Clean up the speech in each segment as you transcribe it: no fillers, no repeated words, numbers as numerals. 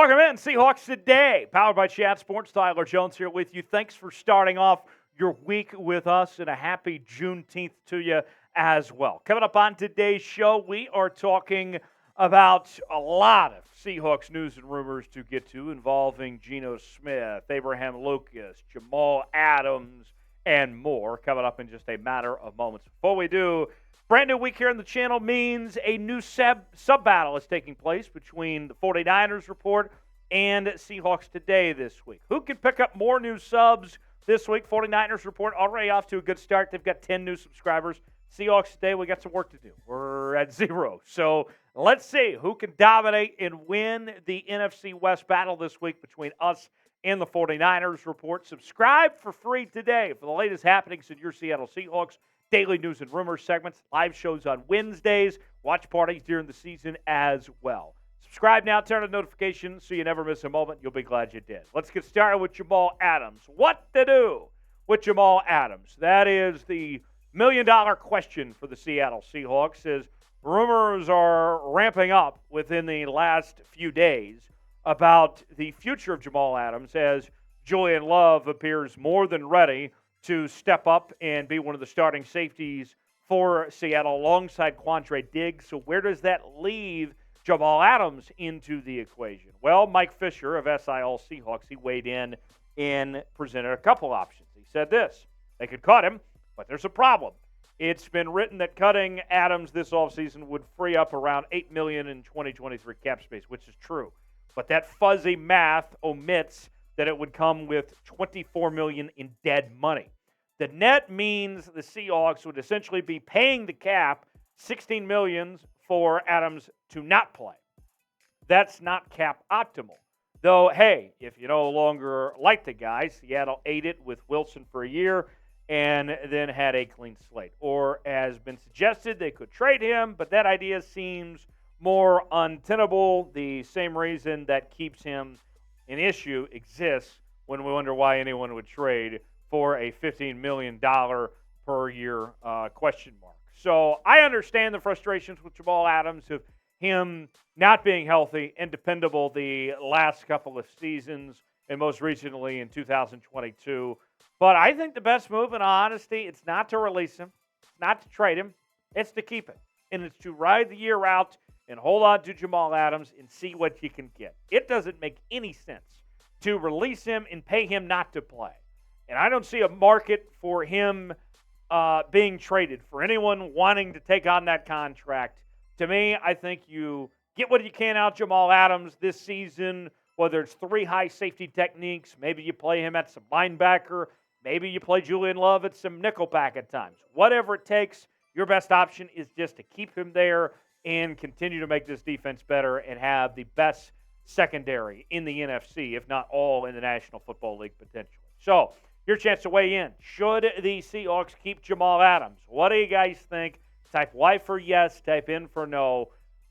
Welcome in, Seahawks Today, powered by Chat Sports. Tyler Jones here with you. Thanks for starting off your week with us, and a happy Juneteenth to you as well. Coming up on today's show, we are talking about a lot of Seahawks news and rumors to get to involving Geno Smith, Abraham Lucas, Jamal Adams, and more. Coming up in just a matter of moments. Before we do, brand new week here on the channel means a new sub-battle is taking place between the 49ers Report and Seahawks Today this week. Who can pick up more new subs this week? 49ers Report already off to a good start. They've got 10 new subscribers. Seahawks Today, we got some work to do. We're at 0. So let's see who can dominate and win the NFC West battle this week between us and the 49ers Report. Subscribe for free today for the latest happenings in your Seattle Seahawks. Daily news and rumors segments, live shows on Wednesdays, watch parties during the season as well. Subscribe now, turn on notifications so you never miss a moment. You'll be glad you did. Let's get started with Jamal Adams. What to do with Jamal Adams? That is the million-dollar question for the Seattle Seahawks, as rumors are ramping up within the last few days about the future of Jamal Adams, as Julian Love appears more than ready to step up and be one of the starting safeties for Seattle alongside Quandre Diggs. So where does that leave Jamal Adams into the equation? Well, Mike Fisher of SIL Seahawks, he weighed in and presented a couple options. He said this: they could cut him, but there's a problem. It's been written that cutting Adams this offseason would free up around $8 million in 2023 cap space, which is true. But that fuzzy math omits that it would come with $24 million in dead money. The net means the Seahawks would essentially be paying the cap $16 million for Adams to not play. That's not cap optimal. Though, hey, if you no longer like the guy, Seattle ate it with Wilson for a year and then had a clean slate. Or, as been suggested, they could trade him, but that idea seems more untenable. The same reason that keeps him an issue exists when we wonder why anyone would trade for a $15 million per year question mark. So I understand the frustrations with Jamal Adams of him not being healthy and dependable the last couple of seasons, and most recently in 2022. But I think the best move, in honesty, it's not to release him, it's not to trade him, it's to keep him. And it's to ride the year out and hold on to Jamal Adams and see what you can get. It doesn't make any sense to release him and pay him not to play. And I don't see a market for him being traded, for anyone wanting to take on that contract. To me, I think you get what you can out of Jamal Adams this season, whether it's 3 high safety techniques, maybe you play him at some linebacker, maybe you play Julian Love at some nickelback at times. Whatever it takes, your best option is just to keep him there and continue to make this defense better and have the best secondary in the NFC, if not all in the National Football League potentially. So, your chance to weigh in. Should the Seahawks keep Jamal Adams? What do you guys think? Type Y for yes, type in for no.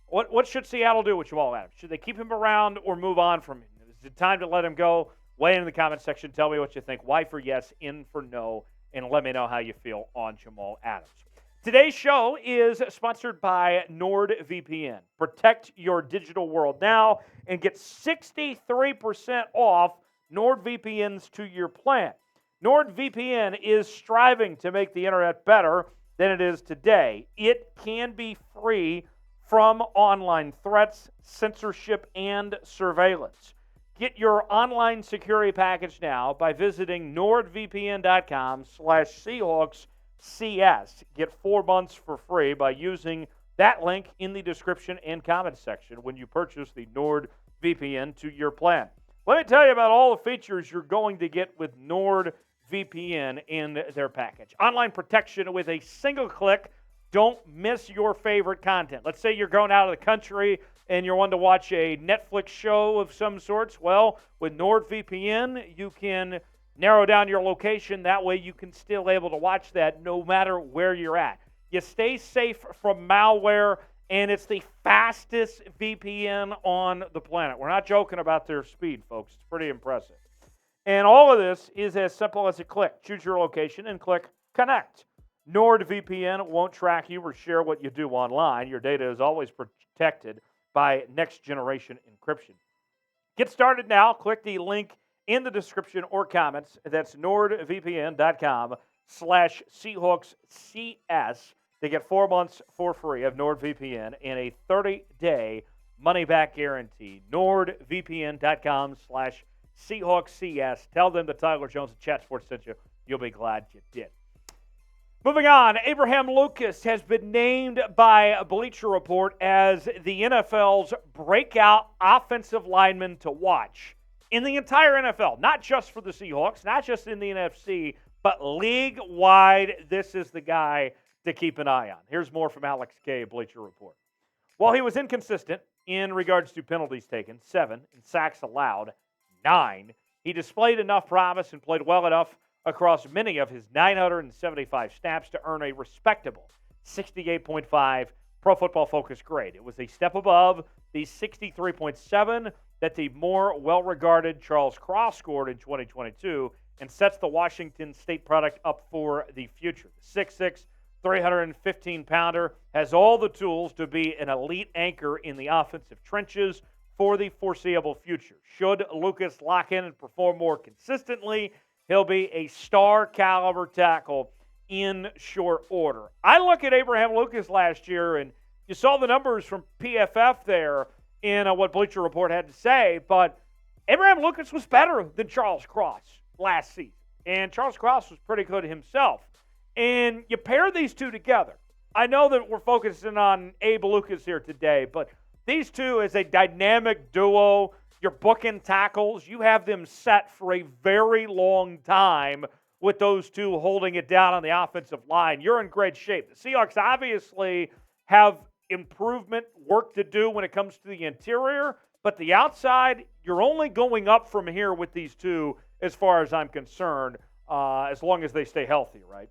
What should Seattle do with Jamal Adams? Should they keep him around or move on from him? Is it time to let him go? Weigh in the comment section. Tell me what you think. Y for yes, in for no, and let me know how you feel on Jamal Adams. Today's show is sponsored by NordVPN. Protect your digital world now and get 63% off NordVPN's 2-year plan. NordVPN is striving to make the internet better than it is today. It can be free from online threats, censorship, and surveillance. Get your online security package now by visiting nordvpn.com/SeahawksCS. Get 4 months for free by using that link in the description and comment section when you purchase the NordVPN 2-year plan. Let me tell you about all the features you're going to get with NordVPN in their package. Online protection with a single click. Don't miss your favorite content. Let's say you're going out of the country and you're wanting to watch a Netflix show of some sorts. Well, with NordVPN, you can narrow down your location. That way you can still able to watch that no matter where you're at. You stay safe from malware, and it's the fastest VPN on the planet. We're not joking about their speed, folks. It's pretty impressive. And all of this is as simple as a click. Choose your location and click Connect. NordVPN won't track you or share what you do online. Your data is always protected by next-generation encryption. Get started now. Click the link in the description or comments. That's nordvpn.com/SeahawksCS to get 4 months for free of NordVPN and a 30-day money-back guarantee. nordvpn.com/SeahawksCS. Tell them that Tyler Jones at Chat Sports sent you. You'll be glad you did. Moving on, Abraham Lucas has been named by Bleacher Report as the NFL's breakout offensive lineman to watch in the entire NFL, not just for the Seahawks, not just in the NFC, but league-wide. This is the guy to keep an eye on. Here's more from Alex K., Bleacher Report. While he was inconsistent in regards to penalties taken, 7, and sacks allowed, 9, he displayed enough promise and played well enough across many of his 975 snaps to earn a respectable 68.5 Pro Football Focus grade. It was a step above the 63.7 that the more well-regarded Charles Cross scored in 2022 and sets the Washington State product up for the future. The 6'6", 315-pounder has all the tools to be an elite anchor in the offensive trenches for the foreseeable future. Should Lucas lock in and perform more consistently, he'll be a star-caliber tackle in short order. I look at Abraham Lucas last year, and you saw the numbers from PFF there in what Bleacher Report had to say, but Abraham Lucas was better than Charles Cross last season, and Charles Cross was pretty good himself. And you pair these two together. I know that we're focusing on Abe Lucas here today, but these two as a dynamic duo, your bookend tackles, you have them set for a very long time with those two holding it down on the offensive line. You're in great shape. The Seahawks obviously have improvement work to do when it comes to the interior, but the outside, you're only going up from here with these two as far as I'm concerned, as long as they stay healthy, right?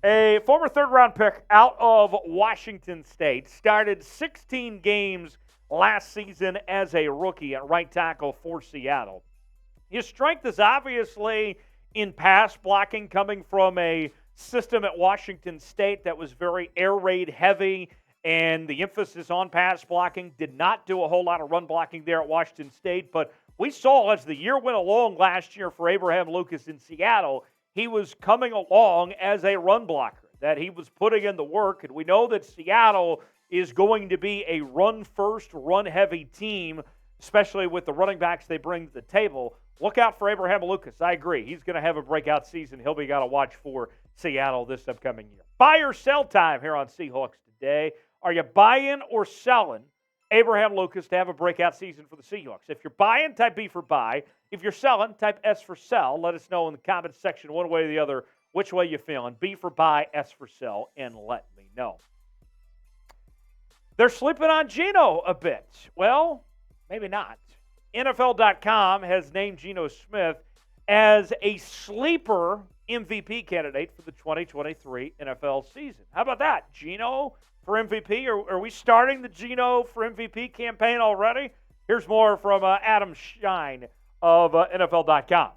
A former third-round pick out of Washington State started 16 games last season as a rookie at right tackle for Seattle. His strength is obviously in pass blocking, coming from a system at Washington State that was very air raid heavy, and the emphasis on pass blocking. Did not do a whole lot of run blocking there at Washington State, but we saw as the year went along last year for Abraham Lucas in Seattle, he was coming along as a run blocker, that he was putting in the work, and we know that Seattle is going to be a run-first, run-heavy team, especially with the running backs they bring to the table. Look out for Abraham Lucas. I agree. He's going to have a breakout season. He'll be got to watch for Seattle this upcoming year. Buy or sell time here on Seahawks Today. Are you buying or selling Abraham Lucas to have a breakout season for the Seahawks? If you're buying, type B for buy. If you're selling, type S for sell. Let us know in the comments section one way or the other which way you're feeling. B for buy, S for sell, and let me know. They're sleeping on Geno a bit. Well, maybe not. NFL.com has named Geno Smith as a sleeper MVP candidate for the 2023 NFL season. How about that? Geno for MVP? Are we starting the Geno for MVP campaign already? Here's more from Adam Shine of NFL.com.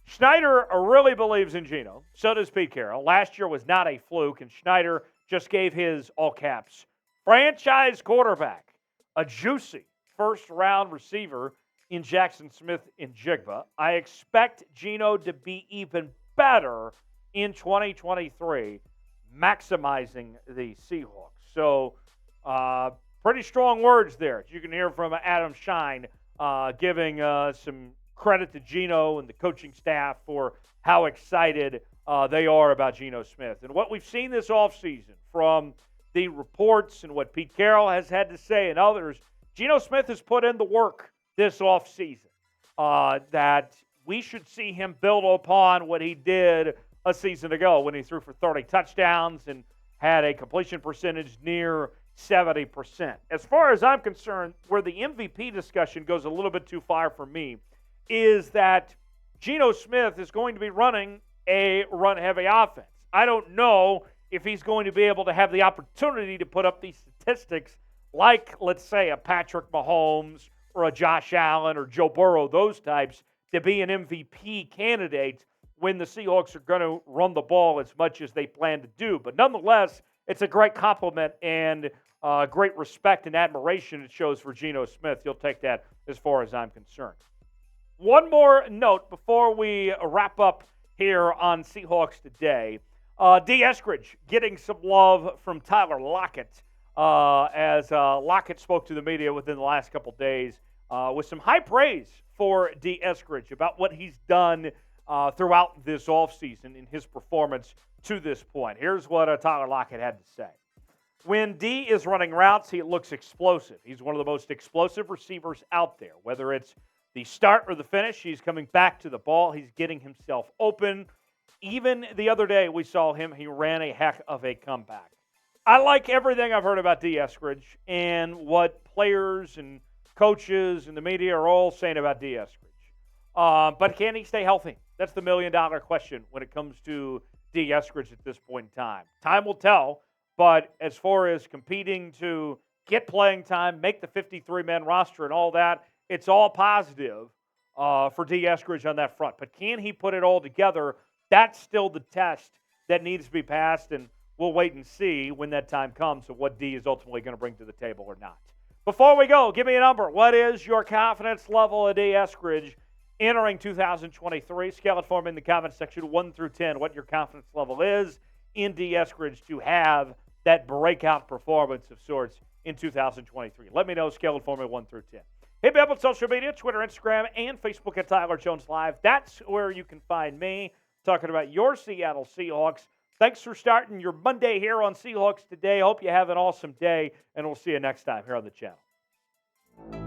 Schneider really believes in Geno. So does Pete Carroll. Last year was not a fluke, and Schneider just gave his, all caps, franchise quarterback a juicy first-round receiver in Jackson Smith-Njigba. I expect Geno to be even better in 2023, maximizing the Seahawks. So, pretty strong words there. You can hear from Adam Shine giving some credit to Geno and the coaching staff for how excited they are about Geno Smith. And what we've seen this offseason from the reports and what Pete Carroll has had to say and others, Geno Smith has put in the work this offseason that we should see him build upon what he did a season ago when he threw for 30 touchdowns and had a completion percentage near 70%. As far as I'm concerned, where the MVP discussion goes a little bit too far for me is that Geno Smith is going to be running a run-heavy offense. I don't know if he's going to be able to have the opportunity to put up these statistics like, let's say, a Patrick Mahomes or a Josh Allen or Joe Burrow, those types, to be an MVP candidate when the Seahawks are going to run the ball as much as they plan to do. But nonetheless, it's a great compliment and great respect and admiration it shows for Geno Smith. You'll take that as far as I'm concerned. One more note before we wrap up here on Seahawks Today. Dee Eskridge getting some love from Tyler Lockett as Lockett spoke to the media within the last couple days with some high praise for Dee Eskridge about what he's done throughout this offseason in his performance to this point. Here's what Tyler Lockett had to say. When D is running routes, he looks explosive. He's one of the most explosive receivers out there. Whether it's the start or the finish, he's coming back to the ball. He's getting himself open. Even the other day we saw him, he ran a heck of a comeback. I like everything I've heard about Dee Eskridge and what players and coaches and the media are all saying about Dee Eskridge. But can he stay healthy? That's the million-dollar question when it comes to Dee Eskridge at this point in time. Time will tell. But as far as competing to get playing time, make the 53-man roster and all that, it's all positive for Dee Eskridge on that front. But can he put it all together? That's still the test that needs to be passed, and we'll wait and see when that time comes of what D is ultimately going to bring to the table or not. Before we go, give me a number. What is your confidence level of Dee Eskridge entering 2023? Scale it for me in the comment section, 1 through 10, what your confidence level is in Dee Eskridge to have that breakout performance of sorts in 2023. Let me know, scale it for me 1 through 10. Hit me up on social media, Twitter, Instagram, and Facebook at Tyler Jones Live. That's where you can find me talking about your Seattle Seahawks. Thanks for starting your Monday here on Seahawks Today. Hope you have an awesome day, and we'll see you next time here on the channel.